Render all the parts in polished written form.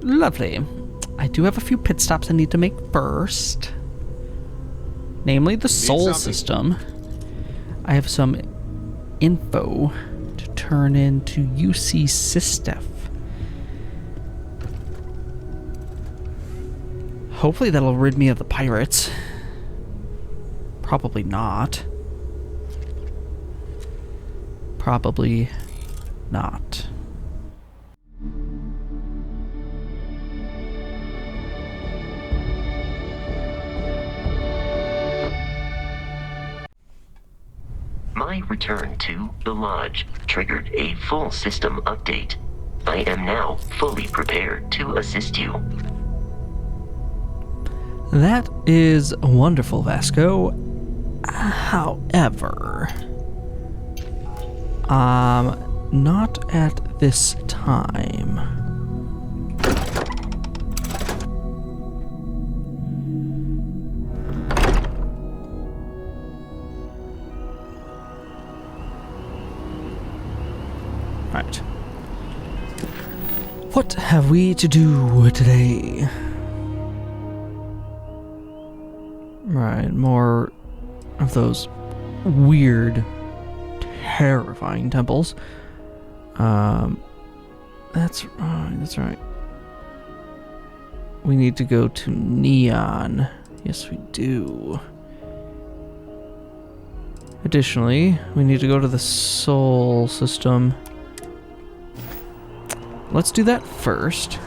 Lovely. I do have a few pit stops I need to make first. Namely the Sol system. I have some info to turn into UC SYSDEF. Hopefully that'll rid me of the pirates. Probably not. Probably not. My return to the lodge triggered a full system update. I am now fully prepared to assist you. That is wonderful, Vasco. However, not at this time. Right. What have we to do today? Right, more of those weird, terrifying temples. That's right. We need to go to Neon. Yes, we do. Additionally, we need to go to the Sol system. Let's do that first,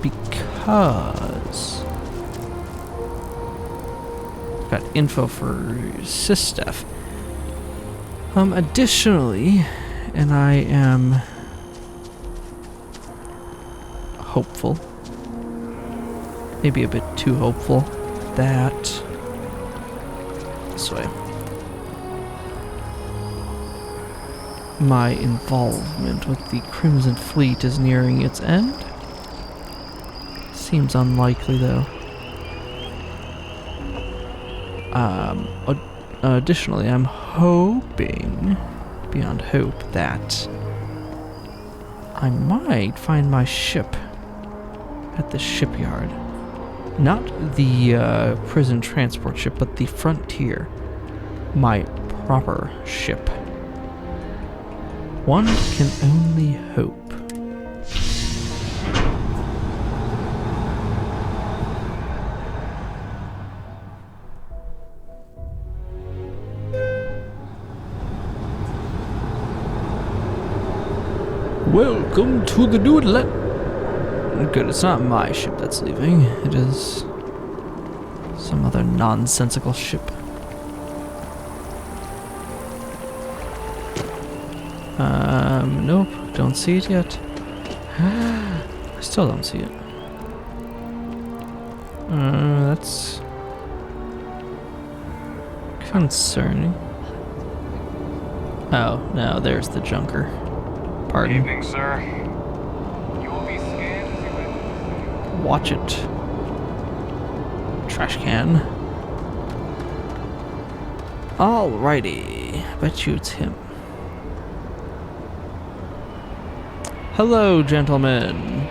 because I've got info for SysDef. Additionally, and I am hopeful, maybe a bit too hopeful, that this way. My involvement with the Crimson Fleet is nearing its end. Seems unlikely, though. Additionally, I'm hoping, beyond hope, that I might find my ship at the shipyard. Not the prison transport ship, but the Frontier. My proper ship. One can only hope. Welcome to the Noodlet. Good, it's not my ship that's leaving. It is some other nonsensical ship. Nope, don't see it yet. I still don't see it. That's concerning. Oh, no, there's the junker. Pardon. Evening, sir. You will be scanned as you enter. Watch it. Trash can. Alrighty. Bet you it's him. Hello, gentlemen.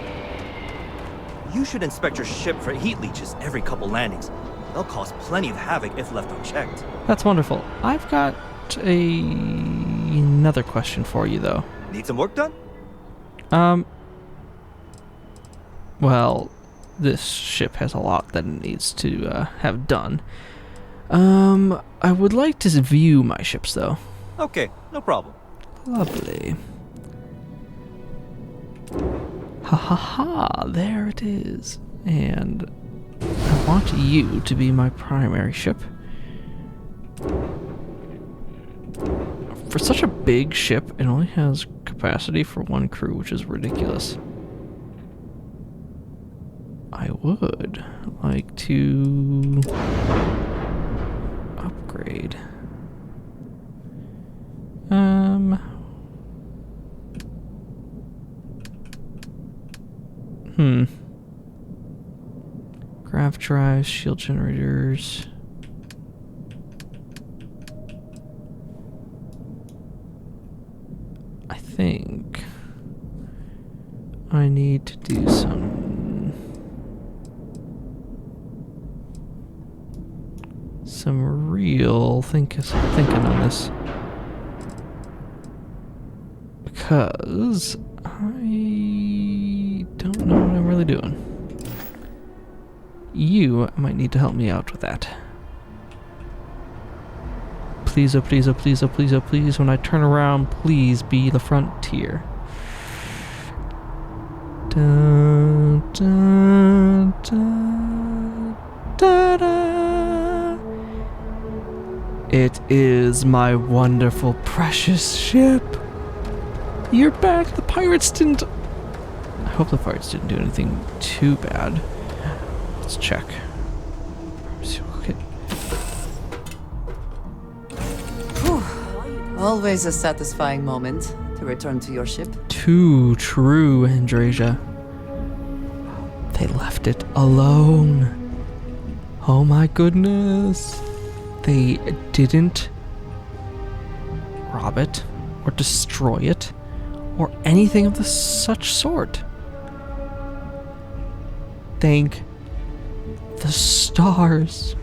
You should inspect your ship for heat leeches every couple landings. They'll cause plenty of havoc if left unchecked. That's wonderful. I've got another question for you, though. Need some work done? Well, this ship has a lot that it needs to have done. I would like to view my ships, though. Okay, no problem. Lovely. Ha ha ha, there it is. And I want you to be my primary ship. For such a big ship, it only has capacity for one crew, which is ridiculous. I would like to upgrade. Grav drives, shield generators. I think I need to do some some real thinking on this. Because I don't know what I'm really doing. You might need to help me out with that. Please, oh please, oh please, oh please, oh please, when I turn around, please be the frontier. Dun, dun, dun, da, da. It is my wonderful, precious ship. You're back. The pirates didn't... I hope the pirates didn't do anything too bad. Let's check. Okay. Always a satisfying moment to return to your ship. Too true, Andrasia. They left it alone. Oh my goodness. They didn't rob it or destroy it or anything of the such sort. Thank the stars.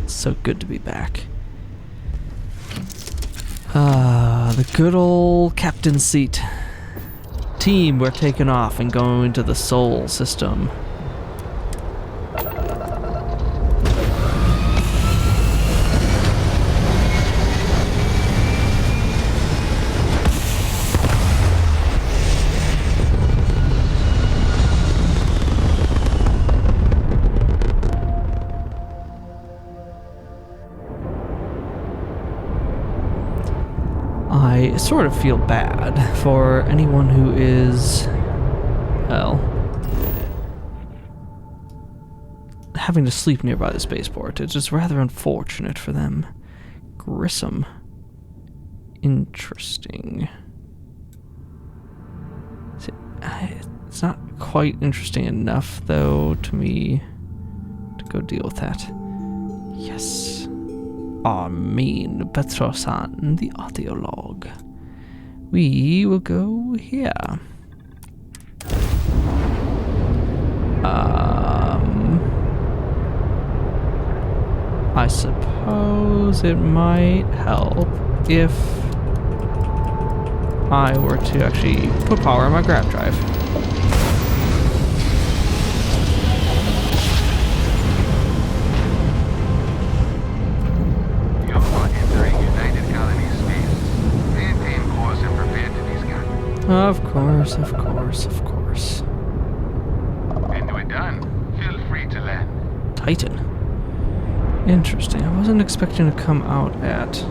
So good to be back. The good old captain seat. Team, we're taking off and going to the Sol system. I sort of feel bad for anyone who is, well, having to sleep nearby the spaceport. It's just rather unfortunate for them. Grissom. Interesting. It's not quite interesting enough, though, to me to go deal with that. Yes. Armin Petrosan, the audio log. We will go here. I suppose it might help if I were to actually put power on my grab drive. Of course, of course, of course. When we're done, feel free to land. Titan. Interesting. I wasn't expecting to come out at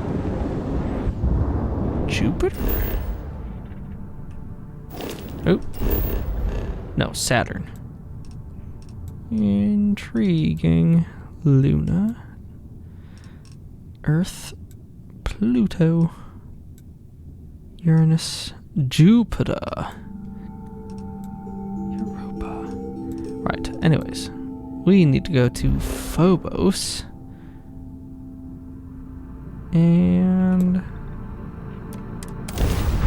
Jupiter? Oh. No, Saturn. Intriguing. Luna. Earth. Pluto. Uranus. Jupiter. Europa. Right, anyways. We need to go to Phobos. And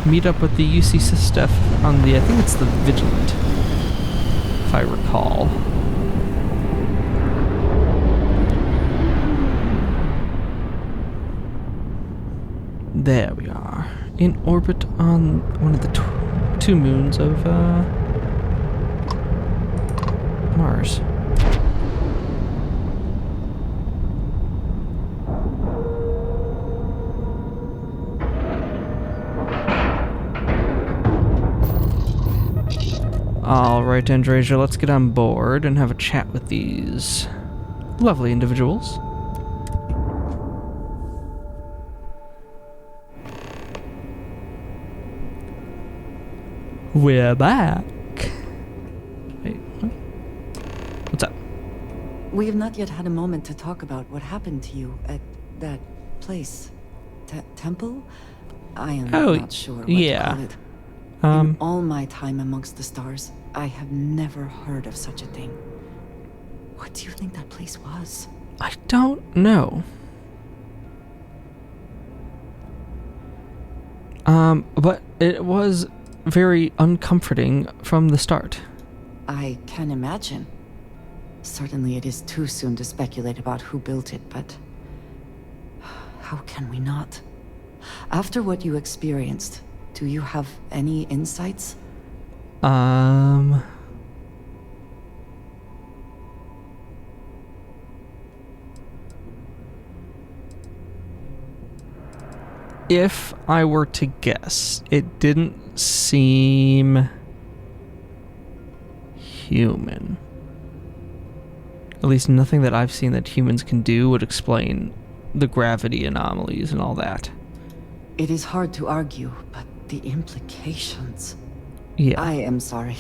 meet up with the UC SYSDEF on the, I think it's the Vigilant, if I recall. There we are. In orbit on one of the two moons of Mars. Alright, Andrasia, let's get on board and have a chat with these lovely individuals. We're back. Wait, what? What's up? We have not yet had a moment to talk about what happened to you at that place. Temple? I am not sure what to call it. In all my time amongst the stars, I have never heard of such a thing. What do you think that place was? I don't know. But it was very uncomforting from the start. I can imagine. Certainly it is too soon to speculate about who built it, but How can we not? After what you experienced, do you have any insights? If I were to guess, it didn't seem human. At least nothing that I've seen that humans can do would explain the gravity anomalies and all that. It is hard to argue, but the implications... Yeah. I am sorry.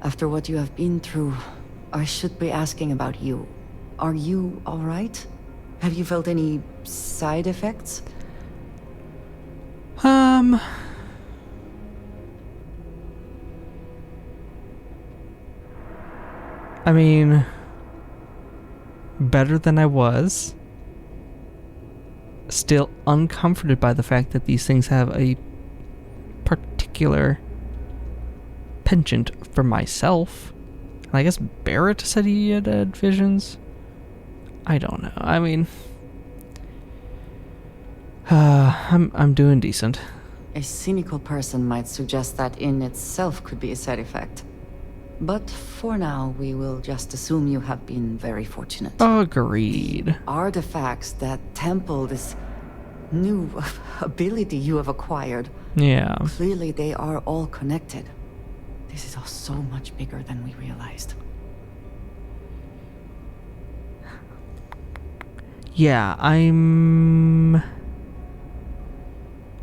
After what you have been through, I should be asking about you. Are you alright? Have you felt any side effects? I mean, better than I was. Still uncomforted by the fact that these things have a particular penchant for myself. And I guess Barrett said he had visions. I don't know. I mean, I'm doing decent. A cynical person might suggest that in itself could be a side effect. But for now, we will just assume you have been very fortunate. Agreed. Artifacts, that temple, this new ability you have acquired. Yeah. Clearly they are all connected. This is all so much bigger than we realized. Yeah, I mean,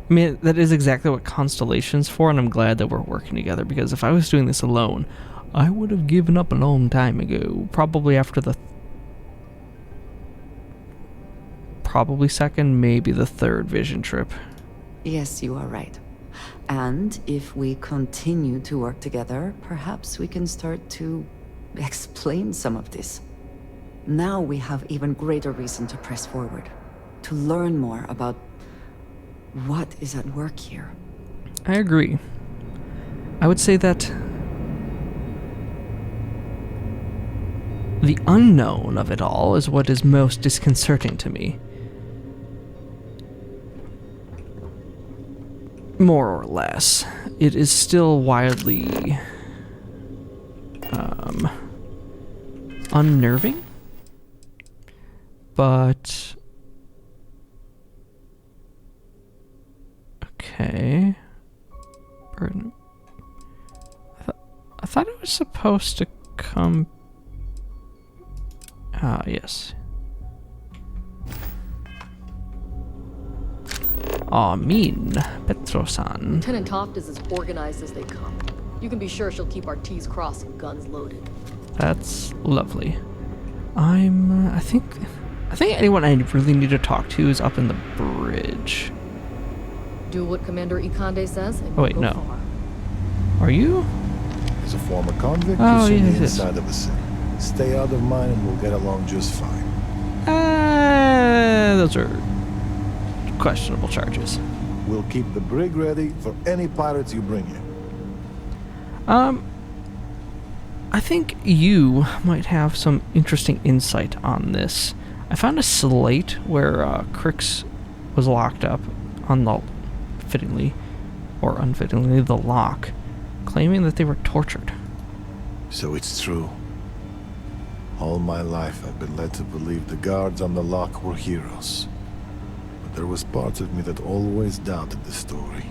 that is exactly what Constellation's for, and I'm glad that we're working together, because if I was doing this alone, I would have given up a long time ago. Probably after the... Probably second, maybe the third vision trip. Yes, you are right. And if we continue to work together, perhaps we can start to explain some of this. Now we have even greater reason to press forward, to learn more about what is at work here. I agree. I would say that the unknown of it all is what is most disconcerting to me. More or less. It is still wildly unnerving, but okay. Burden. I thought it was supposed to come. Ah, yes. Amin, Petrosan. Lieutenant Toft is as organized as they come. You can be sure she'll keep our T's crossed and guns loaded. That's lovely. I think anyone I really need to talk to is up in the bridge. Do what Commander Ikande says and Oh wait, go no. far. Are you? As a former convict, Oh, you're yes, yes. inside of the city. Stay out of mine and we'll get along just fine. Those are questionable charges. We'll keep the brig ready for any pirates you bring in. I think you might have some interesting insight on this. I found a slate where Crix was locked up on the, fittingly or unfittingly, the lock, claiming that they were tortured. So it's true. All my life I've been led to believe the guards on the lock were heroes. But there was part of me that always doubted the story.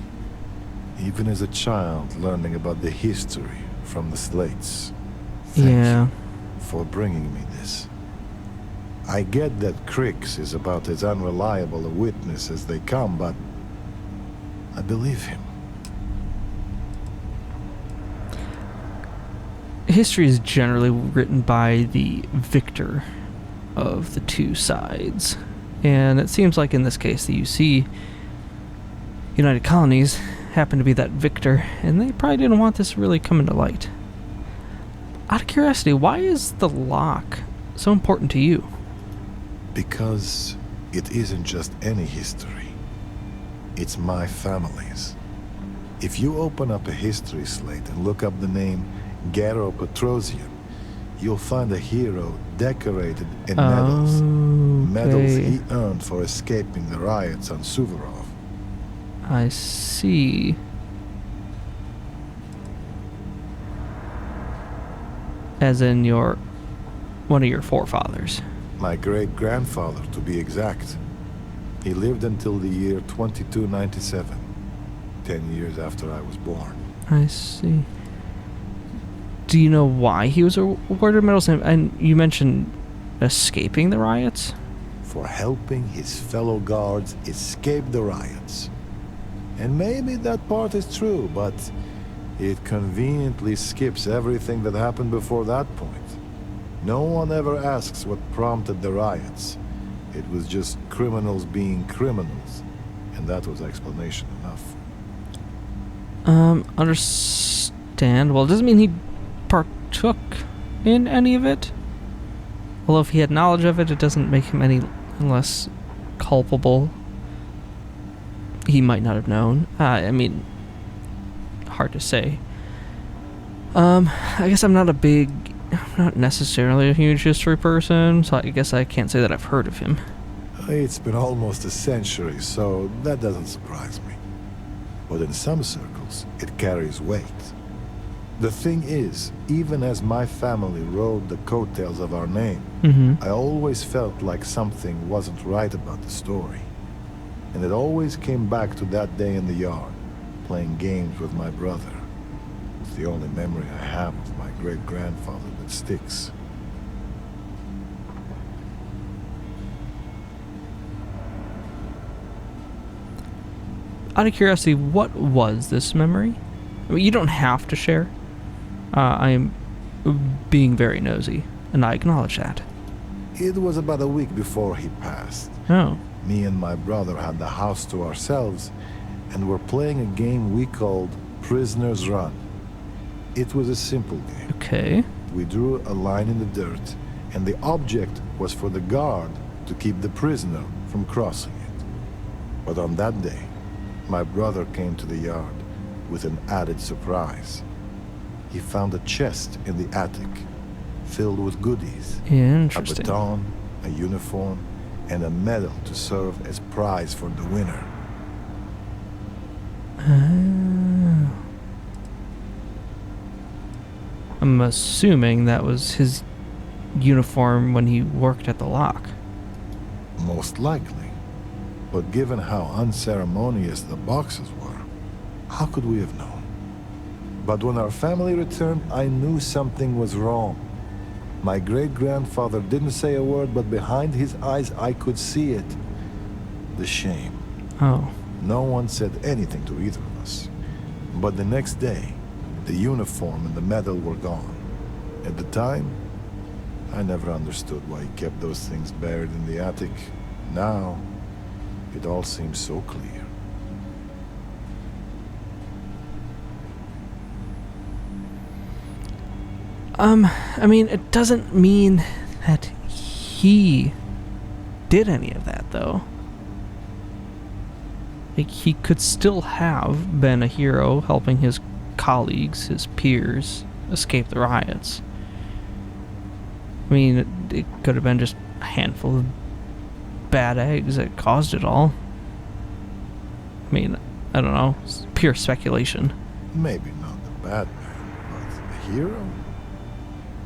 Even as a child learning about the history from the slates. Thank you for bringing me this. I get that Crix is about as unreliable a witness as they come, but I believe him. History is generally written by the victor of the two sides. And it seems like in this case the UC United Colonies happen to be that victor, and they probably didn't want this really coming to light. Out of curiosity, why is the lock so important to you? Because it isn't just any history. It's my family's. If you open up a history slate and look up the name Garo Petrosian, you'll find a hero decorated in medals. Medals he earned for escaping the riots on Suvorov. I see. As in one of your forefathers. My great-grandfather, to be exact. He lived until the year 2297, 10 years after I was born. I see. Do you know why he was awarded medals? And you mentioned escaping the riots? For helping his fellow guards escape the riots. And maybe that part is true, but it conveniently skips everything that happened before that point. No one ever asks what prompted the riots. It was just criminals being criminals, and that was explanation enough. Understand. Well, it doesn't mean he partook in any of it. Although if he had knowledge of it, it doesn't make him any less culpable. He might not have known. I mean, hard to say. I guess I'm not necessarily a huge history person, so I guess I can't say that I've heard of him. It's been almost a century, so that doesn't surprise me. But in some circles, it carries weight. The thing is, even as my family rode the coattails of our name, I always felt like something wasn't right about the story. And it always came back to that day in the yard, playing games with my brother. It's the only memory I have of my great-grandfather that sticks. Out of curiosity, what was this memory? I mean, you don't have to share. I am being very nosy, and I acknowledge that. It was about a week before he passed. Oh. Me and my brother had the house to ourselves, and were playing a game we called Prisoner's Run. It was a simple game. Okay. We drew a line in the dirt, and the object was for the guard to keep the prisoner from crossing it. But on that day, my brother came to the yard with an added surprise. He found a chest in the attic, filled with goodies. Interesting. A baton, a uniform, and a medal to serve as prize for the winner. I'm assuming that was his uniform when he worked at the lock. Most likely. But given how unceremonious the boxes were, how could we have known? But when our family returned, I knew something was wrong. My great-grandfather didn't say a word, but behind his eyes I could see it. The shame. Oh. No one said anything to either of us. But the next day, the uniform and the medal were gone. At the time, I never understood why he kept those things buried in the attic. Now, it all seems so clear. I mean, it doesn't mean that he did any of that, though. Like, he could still have been a hero helping his colleagues, his peers, escape the riots. I mean, it could have been just a handful of bad eggs that caused it all. I mean, I don't know. It's pure speculation. Maybe not the bad man, but a hero?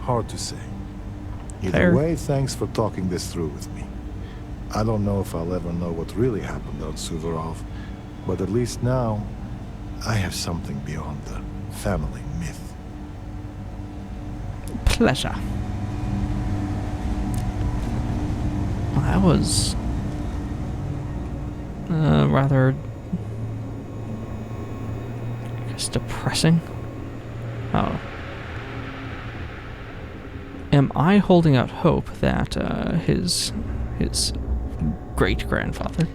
Hard to say. Either Fair. way, thanks for talking this through with me. I don't know if I'll ever know what really happened on Suvorov, but at least now, I have something beyond the family myth. Pleasure. Well, that was rather, I guess, depressing. Oh. Am I holding out hope that his great-grandfather,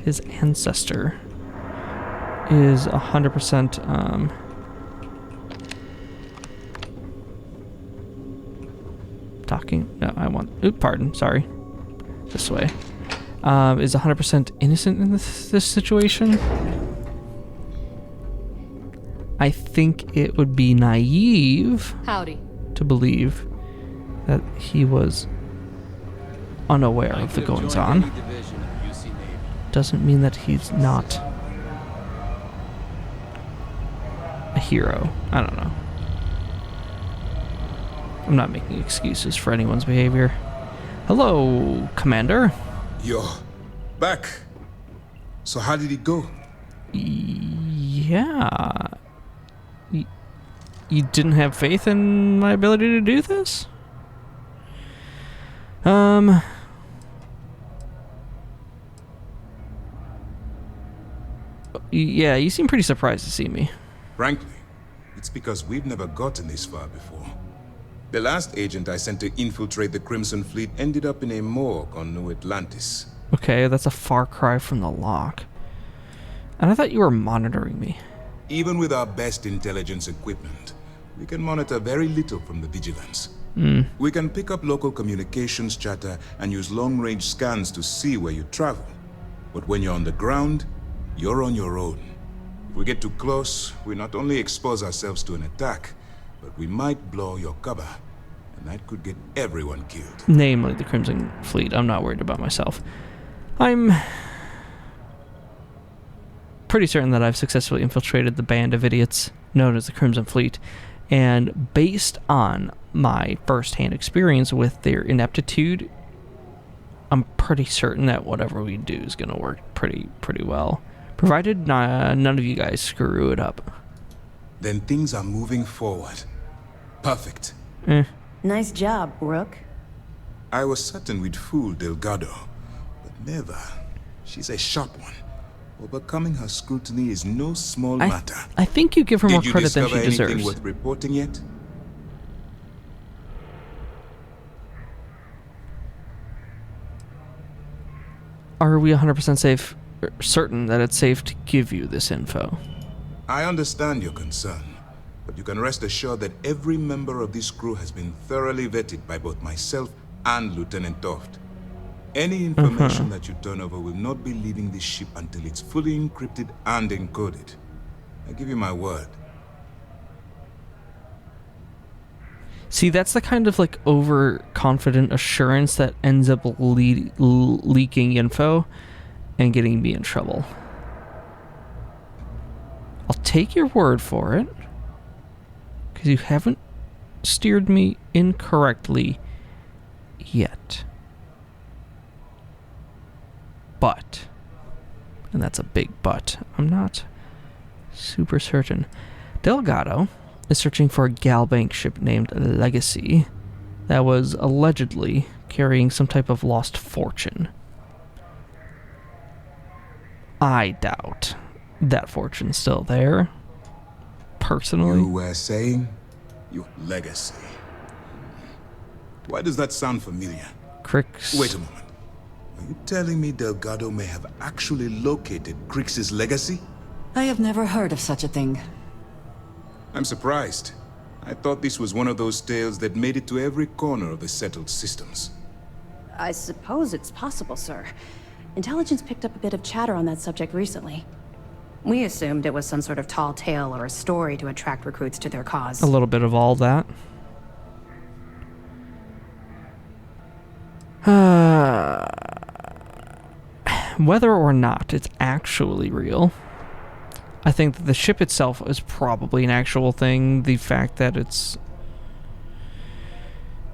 his ancestor, is 100% talking? No, I want. Oop, pardon. Sorry. This way. Is 100% innocent in this situation? I think it would be naive Howdy. to believe that he was unaware of the goings-on. Doesn't mean that he's not a hero. I don't know. I'm not making excuses for anyone's behavior. Hello, Commander. You're back. So how did it go? Yeah. You didn't have faith in my ability to do this? Yeah, you seem pretty surprised to see me. Frankly, it's because we've never gotten this far before. The last agent I sent to infiltrate the Crimson Fleet ended up in a morgue on New Atlantis. Okay, that's a far cry from the lock. And I thought you were monitoring me. Even with our best intelligence equipment, we can monitor very little from the vigilance. We can pick up local communications chatter and use long-range scans to see where you travel. But when you're on the ground, you're on your own. If we get too close, we not only expose ourselves to an attack, but we might blow your cover, and that could get everyone killed. Namely the Crimson Fleet. I'm not worried about myself. I'm pretty certain that I've successfully infiltrated the band of idiots known as the Crimson Fleet, and based on my first-hand experience with their ineptitude, I'm pretty certain that whatever we do is going to work pretty well. Provided none of you guys screw it up. Then things are moving forward. Perfect. Nice job, Rook. I was certain we'd fool Delgado, but never. She's a sharp one. Overcoming her scrutiny is no small matter. I think you give her more credit than she Did you discover deserves. anything worth reporting yet? Are we 100% safe, certain that it's safe to give you this info? I understand your concern, but you can rest assured that every member of this crew has been thoroughly vetted by both myself and Lieutenant Toft. Any information that you turn over will not be leaving this ship until it's fully encrypted and encoded. I give you my word. See, that's the kind of like overconfident assurance that ends up leaking info and getting me in trouble. I'll take your word for it, because you haven't steered me incorrectly yet. But, and that's a big but, I'm not super certain. Delgado is searching for a Galbank ship named Legacy that was allegedly carrying some type of lost fortune. I doubt that fortune's still there, personally. You were saying your legacy. Why does that sound familiar? Crix. Wait a moment. Are you telling me Delgado may have actually located Crix's legacy? I have never heard of such a thing. I'm surprised. I thought this was one of those tales that made it to every corner of the settled systems. I suppose it's possible, sir. Intelligence picked up a bit of chatter on that subject recently. We assumed it was some sort of tall tale or a story to attract recruits to their cause. A little bit of all that. Whether or not it's actually real, I think that the ship itself is probably an actual thing. The fact that it's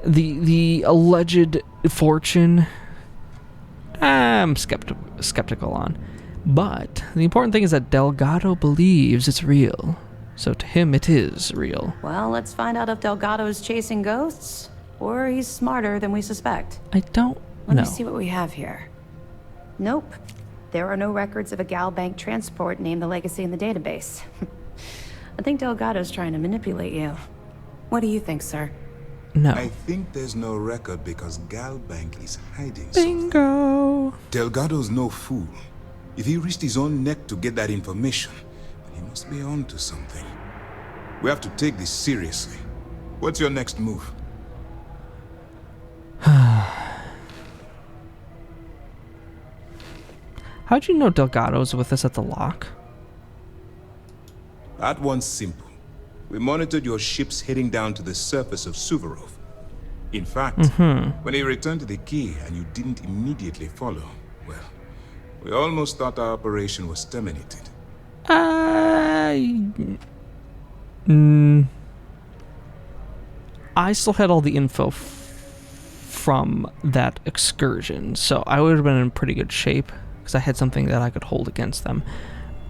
the alleged fortune, I'm skeptical on. But the important thing is that Delgado believes it's real. So to him, it is real. Well, let's find out if Delgado is chasing ghosts, or he's smarter than we suspect. I don't know. Let me see what we have here. Nope. There are no records of a Galbank transport named the Legacy in the database. I think Delgado's trying to manipulate you. What do you think, sir? No. I think there's no record because Galbank is hiding something. Bingo! Delgado's no fool. If he risked his own neck to get that information, then he must be on to something. We have to take this seriously. What's your next move? How'd you know Delgado's with us at the lock? That one's simple. We monitored your ships heading down to the surface of Suvorov. In fact, when he returned to the key and you didn't immediately follow, well, we almost thought our operation was terminated. I still had all the info from that excursion, so I would have been in pretty good shape because I had something that I could hold against them.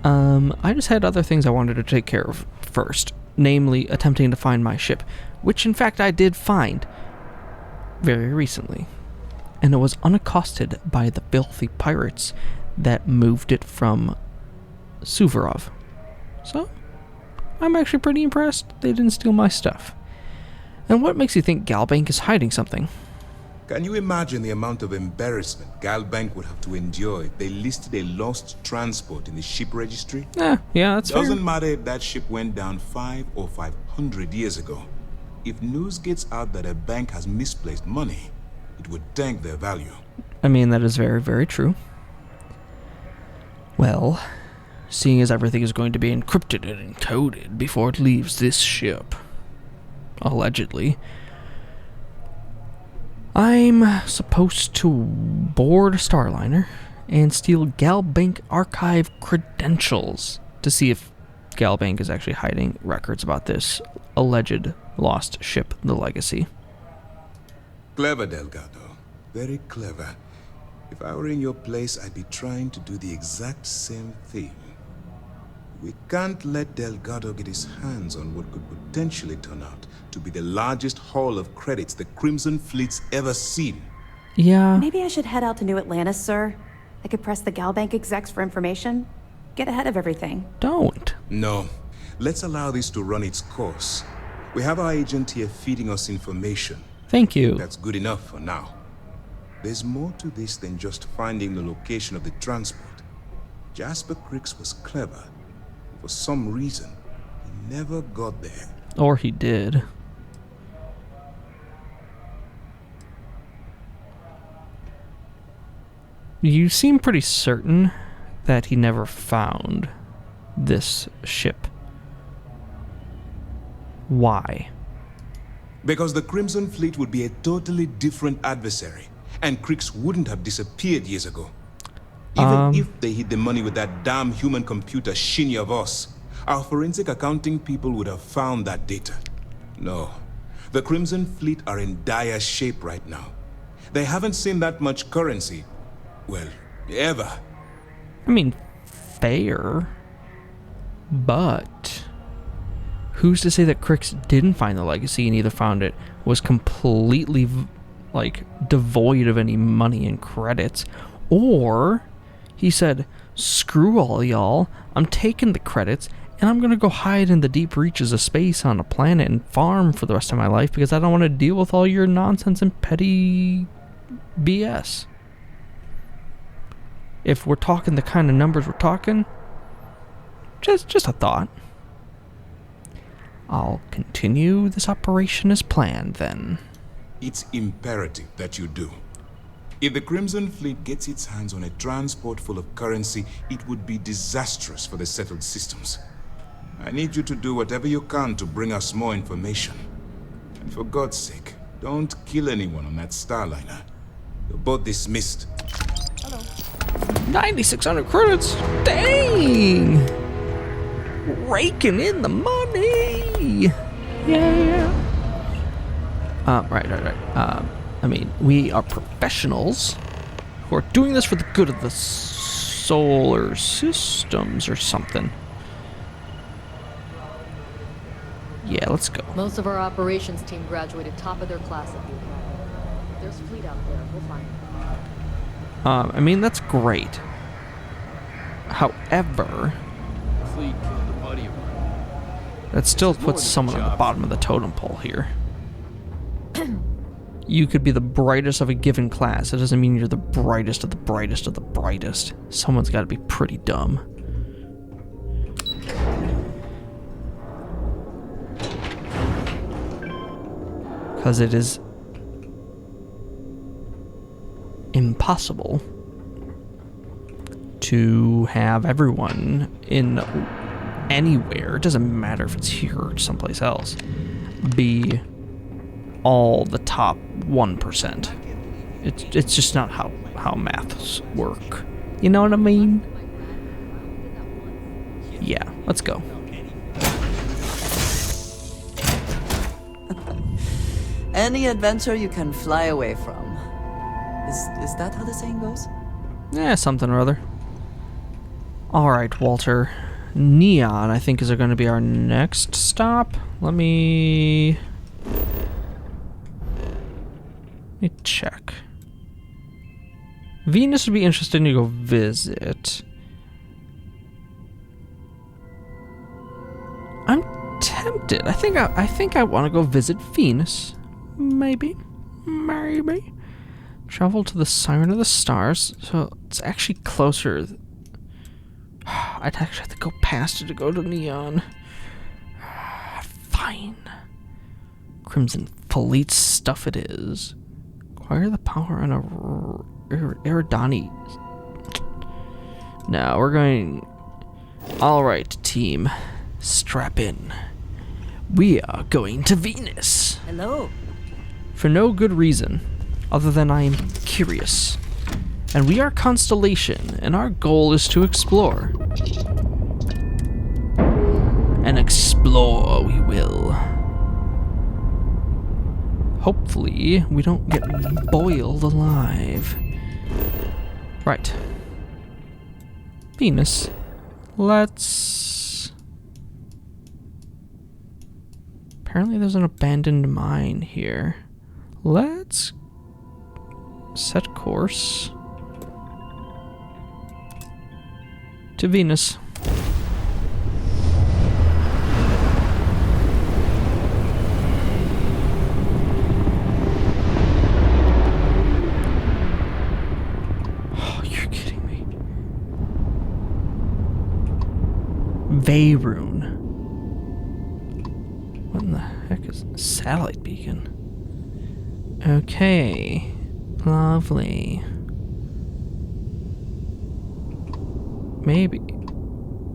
I just had other things I wanted to take care of first, namely attempting to find my ship, which in fact I did find very recently, and it was unaccosted by the filthy pirates that moved it from Suvorov. So, I'm actually pretty impressed they didn't steal my stuff. And what makes you think Galbank is hiding something? Can you imagine the amount of embarrassment Galbank would have to endure if they listed a lost transport in the ship registry? Yeah, that's fair. Doesn't matter if that ship went down 5 or 500 years ago. If news gets out that a bank has misplaced money, it would tank their value. I mean, that is very, very true. Well, seeing as everything is going to be encrypted and encoded before it leaves this ship, allegedly, I'm supposed to board a Starliner and steal Galbank archive credentials to see if Galbank is actually hiding records about this alleged lost ship, the Legacy. Clever, Delgado. Very clever. If I were in your place, I'd be trying to do the exact same thing. We can't let Delgado get his hands on what could potentially turn out to be the largest haul of credits the Crimson Fleet's ever seen. Yeah. Maybe I should head out to New Atlantis, sir. I could press the Galbank execs for information. Get ahead of everything. Don't. No. Let's allow this to run its course. We have our agent here feeding us information. Thank you. That's good enough for now. There's more to this than just finding the location of the transport. Jasper Cricks was clever. For some reason, he never got there. Or he did. You seem pretty certain that he never found this ship. Why? Because the Crimson Fleet would be a totally different adversary, and Cricks wouldn't have disappeared years ago. Even if they hid the money with that damn human computer Shinny of us, our forensic accounting people would have found that data. No, the Crimson Fleet are in dire shape right now. They haven't seen that much currency, well, ever. I mean, fair, but who's to say that Cricks didn't find the Legacy and either found it, was completely, devoid of any money and credits, or he said, screw all y'all, I'm taking the credits, and I'm gonna go hide in the deep reaches of space on a planet and farm for the rest of my life because I don't want to deal with all your nonsense and petty BS. If we're talking the kind of numbers we're talking, just a thought. I'll continue this operation as planned, then. It's imperative that you do. If the Crimson Fleet gets its hands on a transport full of currency, it would be disastrous for the settled systems. I need you to do whatever you can to bring us more information. And for God's sake, don't kill anyone on that Starliner. You're both dismissed. 9,600 credits. Dang! Raking in the money. Yeah. Right. I mean, we are professionals who are doing this for the good of the solar systems or something. Yeah, let's go. Most of our operations team graduated top of their class at the academy. There's a fleet out there. We'll find them. I mean, that's great. However, Fleet killed a buddy of mine. that still puts someone at the bottom of the totem pole here. You could be the brightest of a given class. It doesn't mean you're the brightest of the brightest of the brightest. Someone's got to be pretty dumb. Because it is impossible to have everyone in anywhere, it doesn't matter if it's here or someplace else, be all the top 1%. It's just not how maths work. You know what I mean? Yeah, let's go. Any adventure you can fly away from. Is that how the saying goes? Yeah, something or other. Alright, Walter. Neon, I think, is going to be our next stop. Let me check. Venus would be interesting to go visit. I'm tempted. I think I want to go visit Venus. Maybe. Travel to the Siren of the Stars. So it's actually closer. I'd actually have to go past it to go to Neon. Fine. Crimson Fleet stuff it is. Acquire the power on a Eridani. No, we're going... Alright, team. Strap in. We are going to Venus. Hello. For no good reason, other than I am curious. And we are Constellation, and our goal is to explore. And explore we will. Hopefully, we don't get boiled alive. Right. Venus. Let's... Apparently there's an abandoned mine here. Let's set course to Venus. Oh, you're kidding me. Veyrune. What in the heck is a satellite beacon? Okay. Lovely. Maybe.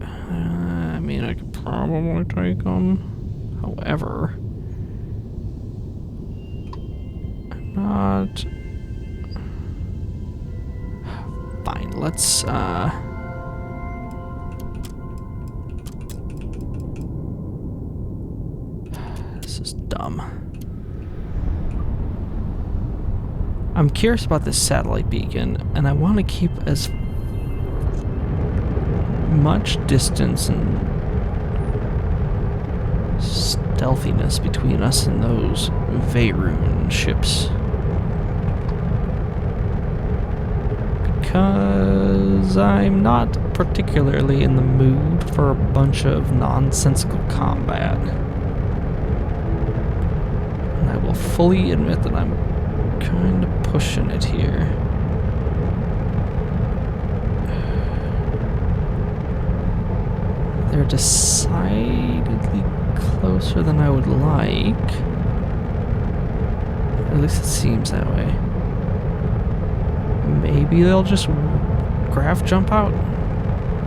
I mean, I could probably take them. However, I'm not... Fine, let's, This is dumb. I'm curious about this satellite beacon, and I want to keep as much distance and stealthiness between us and those Veyrune ships. Because I'm not particularly in the mood for a bunch of nonsensical combat. And I will fully admit that I'm kind of pushing it here. They're decidedly closer than I would like. At least it seems that way. Maybe they'll just graph jump out.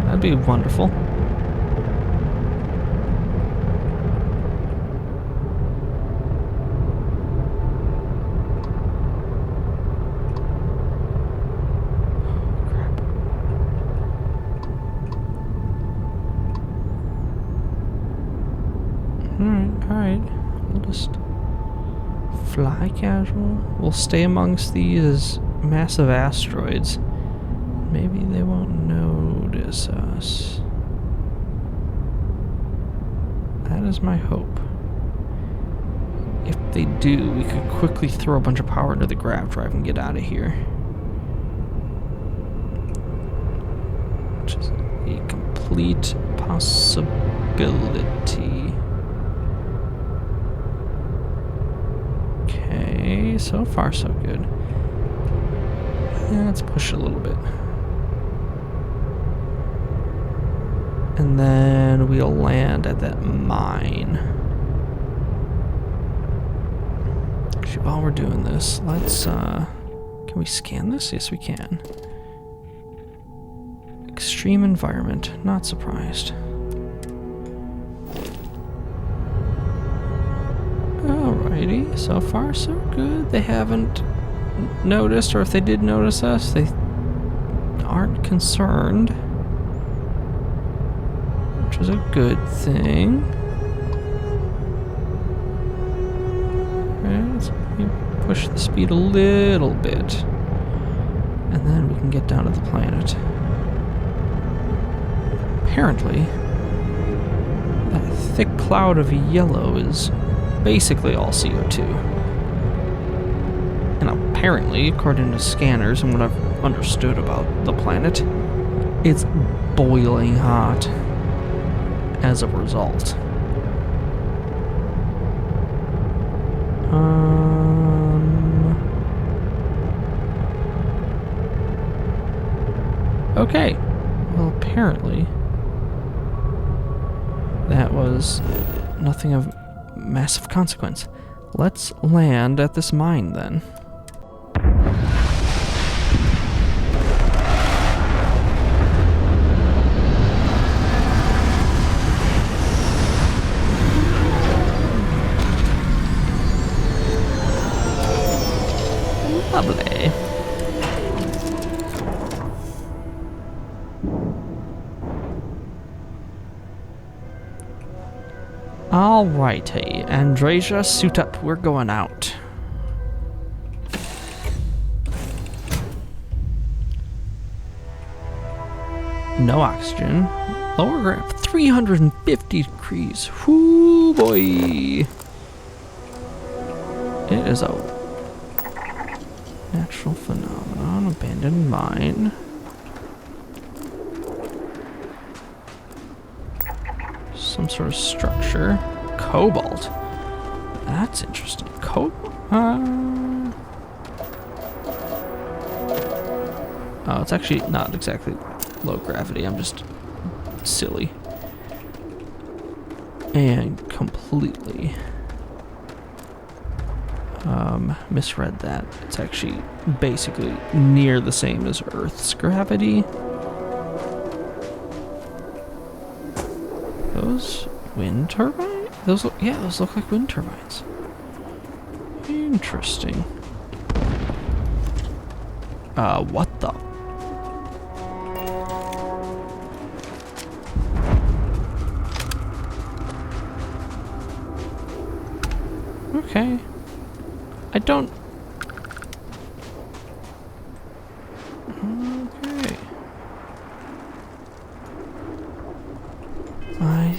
That'd be wonderful. Alright. We'll just fly casual. We'll stay amongst these massive asteroids. Maybe they won't notice us. That is my hope. If they do, we could quickly throw a bunch of power into the grav drive and get out of here. Which is a complete possibility. Okay, so far so good. Yeah, let's push it a little bit. And then we'll land at that mine. Actually, while we're doing this, let's, can we scan this? Yes, we can. Extreme environment. Not surprised. Alrighty, so far so good. They haven't noticed, or if they did notice us, they aren't concerned, which is a good thing. Okay, let's push the speed a little bit, and then we can get down to the planet. Apparently, that thick cloud of yellow is basically all CO2. And apparently, according to scanners and what I've understood about the planet, it's boiling hot as a result. Okay. Well, apparently that was nothing of massive consequence. Let's land at this mine then. Lovely. Alrighty, Andreja, suit up, we're going out. No oxygen. Lower graph, 350 degrees. Whoo boy. It is a natural phenomenon, abandoned mine. Some sort of structure. Cobalt. That's interesting. Oh, it's actually not exactly low gravity. I'm just silly. And completely misread that. It's actually basically near the same as Earth's gravity. Those wind turbines? Those look like wind turbines. Interesting. What the? Okay. I don't... Okay. I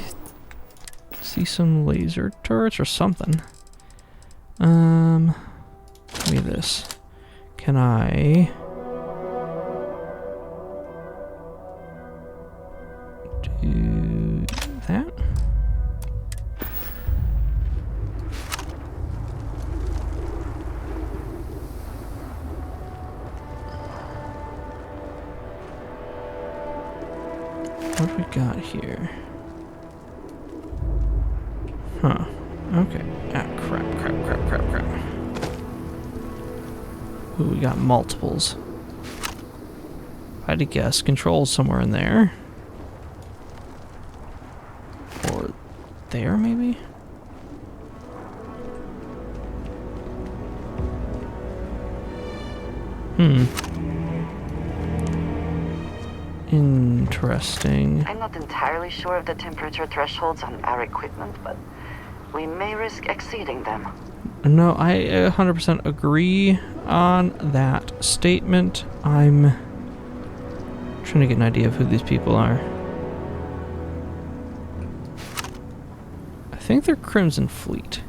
see some laser turrets or something. Give me this. Can I... do that? What do we got here? Huh. Okay. Ah, crap. Ooh, we got multiples. If I had to guess, control somewhere in there. Or there, maybe? Interesting. I'm not entirely sure of the temperature thresholds on our equipment, but we may risk exceeding them. No, I 100% agree on that statement. I'm trying to get an idea of who these people are. I think they're Crimson Fleet.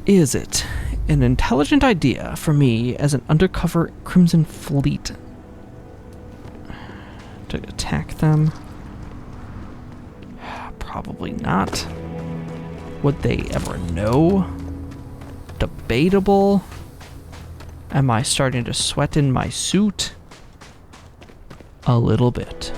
Is it an intelligent idea for me as an undercover Crimson Fleet to attack them? Probably not. Would they ever know? Debatable. Am I starting to sweat in my suit? A little bit.